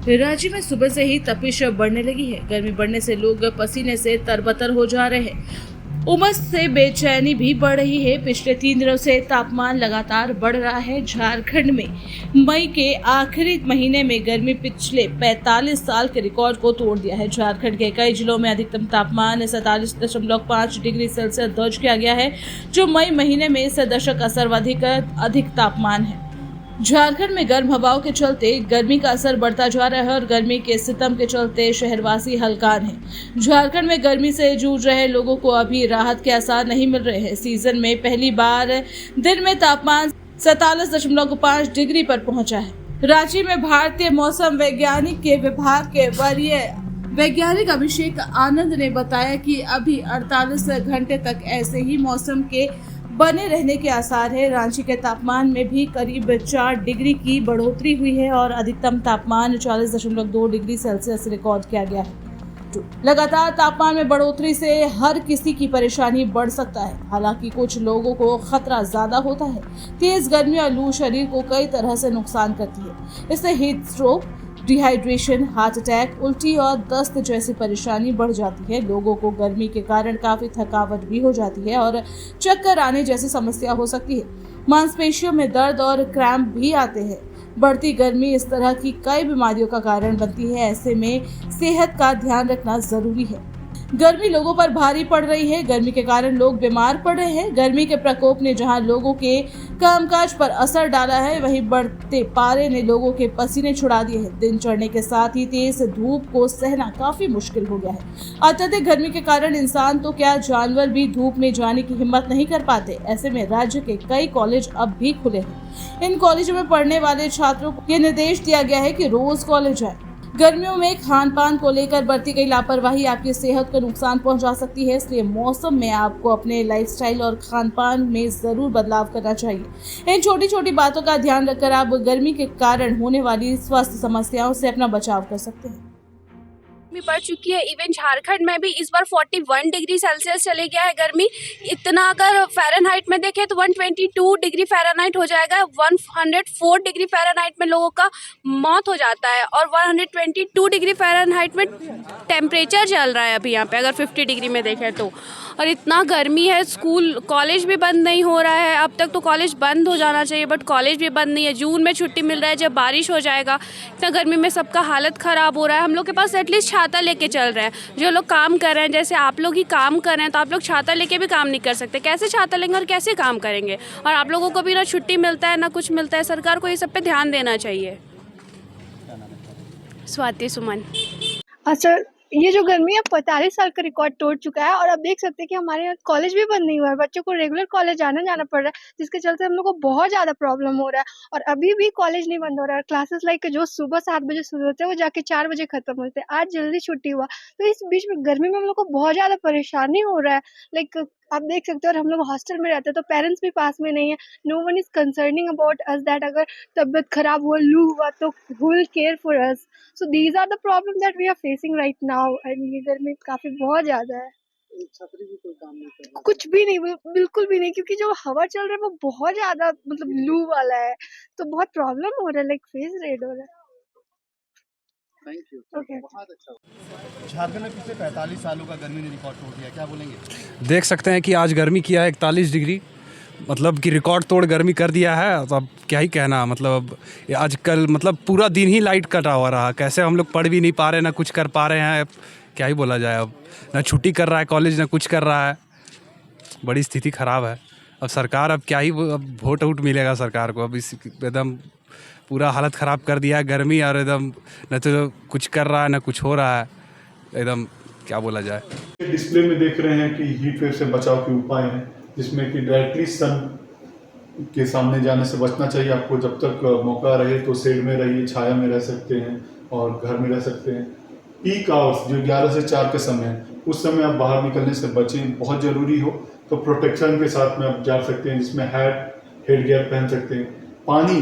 राज्य में सुबह से ही तपिश बढ़ने लगी है। गर्मी बढ़ने से लोग पसीने से तरबतर हो जा रहे हैं। उमस से बेचैनी भी बढ़ रही है। पिछले 3 दिनों से तापमान लगातार बढ़ रहा है। झारखंड में मई के आखिरी महीने में गर्मी पिछले 45 साल के रिकॉर्ड को तोड़ दिया है। झारखंड के कई जिलों में अधिकतम तापमान 47.5 डिग्री सेल्सियस दर्ज किया गया है, जो मई महीने में इस दशक का सर्वाधिक अधिक तापमान है। झारखंड में गर्म हवाओं के चलते गर्मी का असर बढ़ता जा रहा है और गर्मी के सितम के चलते शहरवासी हलकान हैं। झारखंड में गर्मी से जूझ रहे लोगों को अभी राहत के आसार नहीं मिल रहे हैं। सीजन में पहली बार दिन में तापमान 47.5 डिग्री पर पहुंचा है। रांची में भारतीय मौसम वैज्ञानिक के विभाग के वरीय वैज्ञानिक अभिषेक आनंद ने बताया कि अभी 48 घंटे तक ऐसे ही मौसम के बने रहने के आसार है। रांची के तापमान में भी करीब 4 डिग्री की बढ़ोतरी हुई है और अधिकतम तापमान 40.2 डिग्री सेल्सियस रिकॉर्ड किया गया है। लगातार तापमान में बढ़ोतरी से हर किसी की परेशानी बढ़ सकता है। हालांकि कुछ लोगों को खतरा ज्यादा होता है। तेज गर्मी और लू शरीर को कई तरह से नुकसान करती है। इससे heat stroke, dehydration, heart attack, उल्टी और दस्त जैसी परेशानी बढ़ जाती है। लोगों को गर्मी के कारण काफी थकावट भी हो जाती है और चक्कर आने जैसी समस्या हो सकती है। मांसपेशियों में दर्द और क्रैम्प भी आते हैं। बढ़ती गर्मी इस तरह की कई बीमारियों का कारण बनती है। ऐसे में सेहत का ध्यान रखना जरूरी है। गर्मी लोगों पर भारी पड़ रही है। गर्मी के कारण लोग बीमार पड़ रहे हैं। गर्मी के प्रकोप ने जहां लोगों के कामकाज पर असर डाला है, वहीं बढ़ते पारे ने लोगों के पसीने छुड़ा दिए हैं। दिन चढ़ने के साथ ही तेज धूप को सहना काफी मुश्किल हो गया है। अत्यधिक गर्मी के कारण इंसान तो क्या, जानवर भी धूप में जाने की हिम्मत नहीं कर पाते। ऐसे में राज्य के कई कॉलेज अब भी खुले हैं। इन कॉलेजों में पढ़ने वाले छात्रों को ये निर्देश दिया गया है कि रोज कॉलेज आए। गर्मियों में खान पान को लेकर बरती गई लापरवाही आपकी सेहत को नुकसान पहुंचा सकती है। इसलिए मौसम में आपको अपने लाइफस्टाइल और खान पान में जरूर बदलाव करना चाहिए। इन छोटी छोटी बातों का ध्यान रखकर आप गर्मी के कारण होने वाली स्वास्थ्य समस्याओं से अपना बचाव कर सकते हैं। गर्मी बढ़ चुकी है। इवन झारखंड में भी इस बार 41 डिग्री सेल्सियस चले गया है गर्मी। इतना अगर फ़ारेनहाइट में देखें तो 122 डिग्री फ़ारेनहाइट हो जाएगा। 104 डिग्री फ़ारेनहाइट में लोगों का मौत हो जाता है और 122 डिग्री फ़ारेनहाइट में टेम्परेचर चल रहा है अभी यहाँ पे, अगर 50 डिग्री में देखें तो। और इतना गर्मी है, स्कूल कॉलेज भी बंद नहीं हो रहा है। अब तक तो कॉलेज बंद हो जाना चाहिए, बट कॉलेज भी बंद नहीं है। जून में छुट्टी मिल रहा है, जब बारिश हो जाएगा। इतना गर्मी में सबका हालत ख़राब हो रहा है। हम लोग के पास एटलीस्ट छाता लेके चल रहे हैं। जो लोग काम कर रहे हैं, जैसे आप लोग ही काम कर रहे हैं, तो आप लोग छाता लेके भी काम नहीं कर सकते। कैसे छाता लेंगे और कैसे काम करेंगे? और आप लोगों को भी ना छुट्टी मिलता है ना कुछ मिलता है। सरकार को ये सब पे ध्यान देना चाहिए। स्वाति सुमन। अच्छा, ये जो गर्मी है 45 साल का रिकॉर्ड तोड़ चुका है और अब देख सकते हैं कि हमारे यहाँ कॉलेज भी बंद नहीं हुआ है। बच्चों को रेगुलर कॉलेज जाना पड़ रहा है, जिसके चलते हम लोग को बहुत ज़्यादा प्रॉब्लम हो रहा है। और अभी भी कॉलेज नहीं बंद हो रहा है। क्लासेस लाइक जो सुबह 7 बजे शुरू होते हैं वो जाके 4 बजे खत्म होते हैं। आज जल्दी छुट्टी हुआ, तो इस बीच में गर्मी में हम लोग को बहुत ज़्यादा परेशानी हो रहा है। लाइक आप देख सकते हो, और हम लोग हॉस्टल में रहते हैं तो पेरेंट्स भी पास में नहीं है। No one is concerning about us that अगर तबीयत खराब हुआ, लू हुआ, तो who will care for us? So these are the problems that we are facing right now and ये गर्मी काफी बहुत ज्यादा है। छतरी भी कोई काम नहीं कर रहा, कुछ भी नहीं, बिल्कुल भी नहीं, क्योंकि जो हवा चल रहा है वो बहुत ज्यादा मतलब लू वाला है, तो बहुत प्रॉब्लम हो रहा है, लाइक फेस रेड हो रहा है। Thank you. ओके, बहुत अच्छा। झारखंड में पिछले 45 सालों का गर्मी ने रिकॉर्ड तोड़ दिया, क्या बोलेंगे? देख सकते हैं कि आज गर्मी किया है 41 डिग्री, मतलब कि रिकॉर्ड तोड़ गर्मी कर दिया है। तो अब क्या ही कहना, मतलब आजकल मतलब पूरा दिन ही लाइट कटा हुआ रहा। कैसे हम लोग पढ़ भी नहीं पा रहे, ना कुछ कर पा रहे हैं। क्या ही बोला जाए, अब ना छुट्टी कर रहा है कॉलेज, ना कुछ कर रहा है। बड़ी स्थिति ख़राब है। अब सरकार, अब क्या ही, अब वोट मिलेगा सरकार को। अब इस एकदम पूरा हालत ख़राब कर दिया है गर्मी, और एकदम न तो कुछ कर रहा है ना कुछ हो रहा है। एकदम क्या बोला जाए। डिस्प्ले में देख रहे हैं कि हीट वेव से बचाव के उपाय हैं, जिसमें कि डायरेक्टली सन के सामने जाने से बचना चाहिए आपको। जब तक मौका रहे तो शेड में रहिए, छाया में रह सकते हैं और घर में रह सकते हैं। पीक आवर्स जो 11 से 4 के समय है, उस समय आप बाहर निकलने से बचें। बहुत ज़रूरी हो तो प्रोटेक्शन के साथ में आप जा सकते हैं, जिसमें हेड गियर पहन सकते हैं। पानी,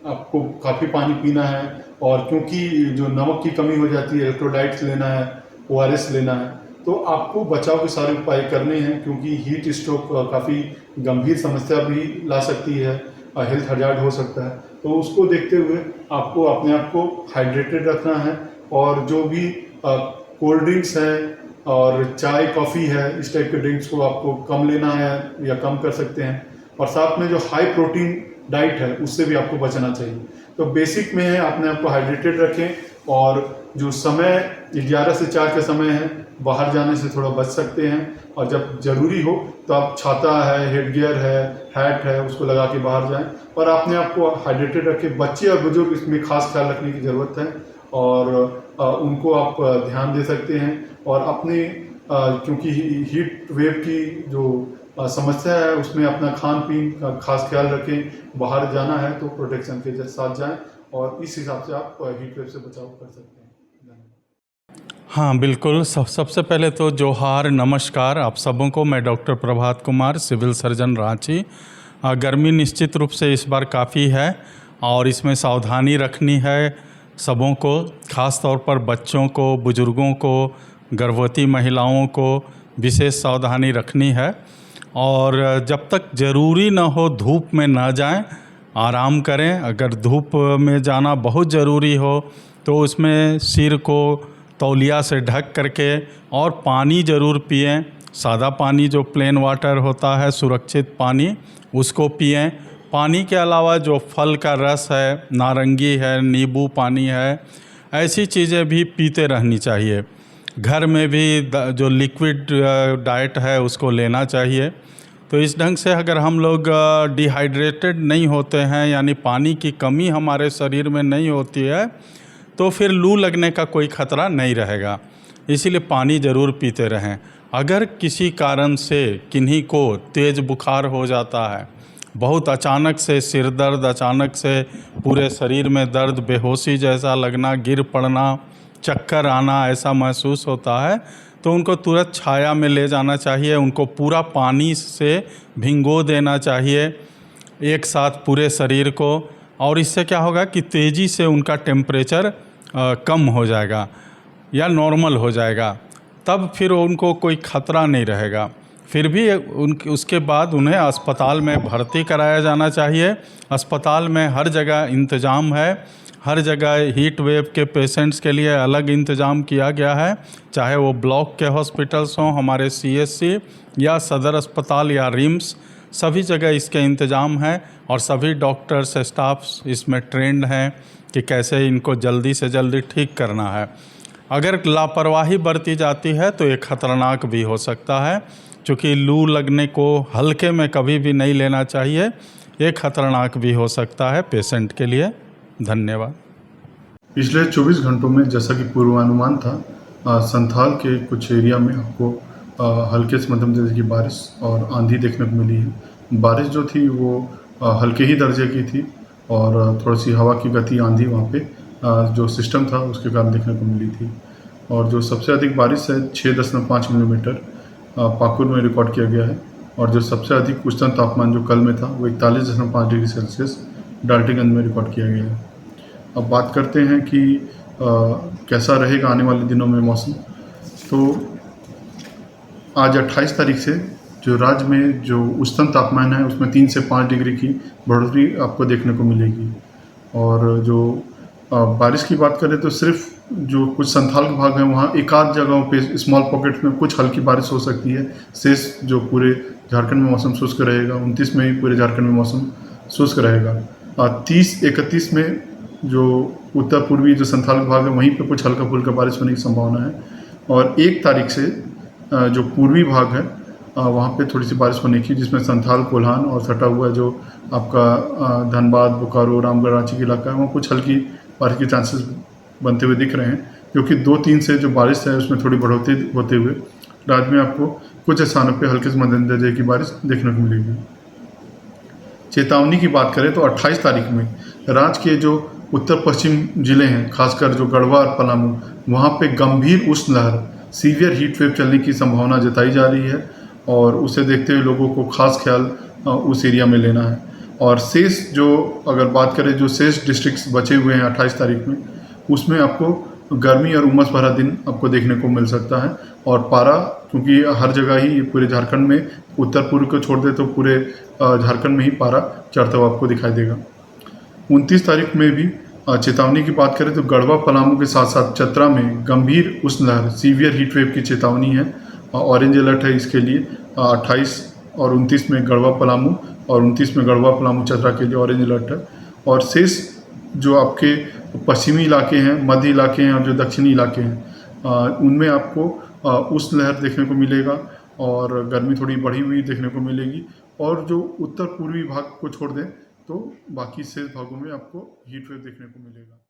आपको काफ़ी पानी पीना है, और क्योंकि जो नमक की कमी हो जाती है, इलेक्ट्रोलाइट्स लेना है, ORS लेना है, तो आपको बचाव के सारे उपाय करने हैं। क्योंकि हीट स्ट्रोक काफ़ी गंभीर समस्या भी ला सकती है, हेल्थ हजार्ड हो सकता है। तो उसको देखते हुए आपको अपने आप को हाइड्रेटेड रखना है, और जो भी कोल्ड ड्रिंक्स हैं और चाय कॉफ़ी है, इस टाइप के ड्रिंक्स को आपको कम लेना है या कम कर सकते हैं। और साथ में जो हाई प्रोटीन डाइट है उससे भी आपको बचना चाहिए। तो बेसिक में है अपने आप को हाइड्रेटेड रखें, और जो समय 11 से 4 का समय है, बाहर जाने से थोड़ा बच सकते हैं, और जब ज़रूरी हो तो आप छाता है, हेडगियर है, हैट है, उसको लगा के बाहर जाएं और अपने आप को हाइड्रेटेड रखें। बच्चे और बुजुर्ग इसमें खास ख्याल रखने की ज़रूरत है, और उनको आप ध्यान दे सकते हैं। और अपने क्योंकि हीट वेव की जो समस्या है उसमें अपना खान पीन का खास ख्याल रखें। बाहर जाना है तो प्रोटेक्शन के साथ जाएं, और इस हिसाब से आप हीट वेव से बचाव कर सकते हैं। हाँ बिल्कुल, सबसे पहले तो जोहार, नमस्कार आप सबों को। मैं doctor Prabhat Kumar, civil surgeon Ranchi. गर्मी निश्चित रूप से इस बार काफ़ी है, और इसमें सावधानी रखनी है सबों को, ख़ास तौर पर बच्चों को, बुज़ुर्गों को, गर्भवती महिलाओं को विशेष सावधानी रखनी है। और जब तक ज़रूरी ना हो धूप में ना जाएं, आराम करें। अगर धूप में जाना बहुत ज़रूरी हो तो उसमें सिर को तौलिया से ढक करके, और पानी ज़रूर पिएं। सादा पानी जो प्लेन वाटर होता है, सुरक्षित पानी, उसको पिएं। पानी के अलावा जो फल का रस है, नारंगी है, नींबू पानी है, ऐसी चीज़ें भी पीते रहनी चाहिए। घर में भी जो लिक्विड डाइट है उसको लेना चाहिए। तो इस ढंग से अगर हम लोग डिहाइड्रेटेड नहीं होते हैं, यानी पानी की कमी हमारे शरीर में नहीं होती है, तो फिर लू लगने का कोई ख़तरा नहीं रहेगा। इसीलिए पानी ज़रूर पीते रहें। अगर किसी कारण से किन्हीं को तेज़ बुखार हो जाता है, बहुत अचानक से सिर दर्द, अचानक से पूरे शरीर में दर्द, बेहोशी जैसा लगना, गिर पड़ना, चक्कर आना ऐसा महसूस होता है, तो उनको तुरंत छाया में ले जाना चाहिए। उनको पूरा पानी से भिगो देना चाहिए एक साथ पूरे शरीर को, और इससे क्या होगा कि तेज़ी से उनका टेम्परेचर कम हो जाएगा या नॉर्मल हो जाएगा। तब फिर उनको कोई ख़तरा नहीं रहेगा। फिर भी उसके बाद उन्हें अस्पताल में भर्ती कराया जाना चाहिए। अस्पताल में हर जगह इंतज़ाम है, हर जगह हीट वेव के पेशेंट्स के लिए अलग इंतज़ाम किया गया है, चाहे वो ब्लॉक के हॉस्पिटल्स हों, हमारे CSC या सदर अस्पताल या रिम्स, सभी जगह इसके इंतज़ाम है। और सभी डॉक्टर्स, स्टाफ्स इसमें ट्रेंड हैं कि कैसे इनको जल्दी से जल्दी ठीक करना है। अगर लापरवाही बरती जाती है तो ये खतरनाक भी हो सकता है, क्योंकि लू लगने को हल्के में कभी भी नहीं लेना चाहिए। ये खतरनाक भी हो सकता है पेशेंट के लिए। धन्यवाद। पिछले 24 घंटों में जैसा कि पूर्वानुमान था, संथाल के कुछ एरिया में आपको हल्के से मध्यम दर्जे की बारिश और आंधी देखने को मिली है। बारिश जो थी वो हल्के ही दर्जे की थी, और थोड़ी सी हवा की गति, आंधी वहाँ पे जो सिस्टम था उसके कारण देखने को मिली थी। और जो सबसे अधिक बारिश है 6.5 मिलीमीटर पाकुर में रिकॉर्ड किया गया है, और जो सबसे अधिक उच्चतम तापमान जो कल में था वो 41.5 डिग्री सेल्सियस डाल्टनगंज में रिकॉर्ड किया गया है। अब बात करते हैं कि कैसा रहेगा आने वाले दिनों में मौसम। तो आज 28 तारीख से जो राज्य में जो उच्चतम तापमान है उसमें 3 से 5 डिग्री की बढ़ोतरी आपको देखने को मिलेगी। और जो बारिश की बात करें तो सिर्फ जो कुछ संथाल के भाग हैं वहाँ एक आध जगहों पे स्मॉल पॉकेट में कुछ हल्की बारिश हो सकती है। शेष जो पूरे झारखंड में मौसम शुष्क रहेगा। 29 में भी पूरे झारखंड में मौसम शुष्क रहेगा। 30-31 में जो उत्तर पूर्वी जो संथाल भाग है वहीं पे कुछ हल्का फुल्का बारिश होने की संभावना है। और 1 तारीख से जो पूर्वी भाग है वहाँ पे थोड़ी सी बारिश होने की, जिसमें संथाल, कोल्हान और सटा हुआ जो आपका धनबाद, बोकारो, रामगढ़, रांची के इलाका है वहाँ कुछ हल्की बारिश के चांसेस बनते हुए दिख रहे हैं। क्योंकि 2-3 से जो बारिश है उसमें थोड़ी बढ़ोतरी होते हुए राज्य में आपको कुछ स्थानों पे हल्के से मध्यम दर्जे की बारिश देखने को मिलेगी। चेतावनी की बात करें तो 28 तारीख में राज्य के जो उत्तर पश्चिम जिले हैं, खासकर जो गढ़वा और पलामू, वहाँ पे गंभीर उष्ण लहर, सीवियर हीट वेव चलने की संभावना जताई जा रही है। और उसे देखते हुए लोगों को खास ख्याल उस एरिया में लेना है। और शेष जो अगर बात करें जो शेष डिस्ट्रिक्ट्स बचे हुए हैं 28 तारीख में, उसमें आपको गर्मी और उमस भरा दिन आपको देखने को मिल सकता है। और पारा, क्योंकि हर जगह ही पूरे झारखंड में, उत्तर पूर्व को छोड़ दे तो पूरे झारखंड में ही पारा चढ़ता हुआ आपको दिखाई देगा। 29 तारीख में भी चेतावनी की बात करें तो गढ़वा पलामू के साथ साथ चतरा में गंभीर उष्णलहर सीवियर हीट वेव की चेतावनी है। ऑरेंज अलर्ट है इसके लिए 28 और 29 में गढ़वा पलामू और 29 में गढ़वा पलामू चतरा के लिए ऑरेंज अलर्ट है। और शेष जो आपके पश्चिमी इलाके हैं, मध्य इलाके हैं और जो दक्षिणी इलाके हैं उनमें आपको उष्णलहर देखने को मिलेगा और गर्मी थोड़ी बढ़ी हुई देखने को मिलेगी। और जो उत्तर पूर्वी भाग को छोड़ दें तो बाकी शेष भागों में आपको हीट वेव देखने को मिलेगा।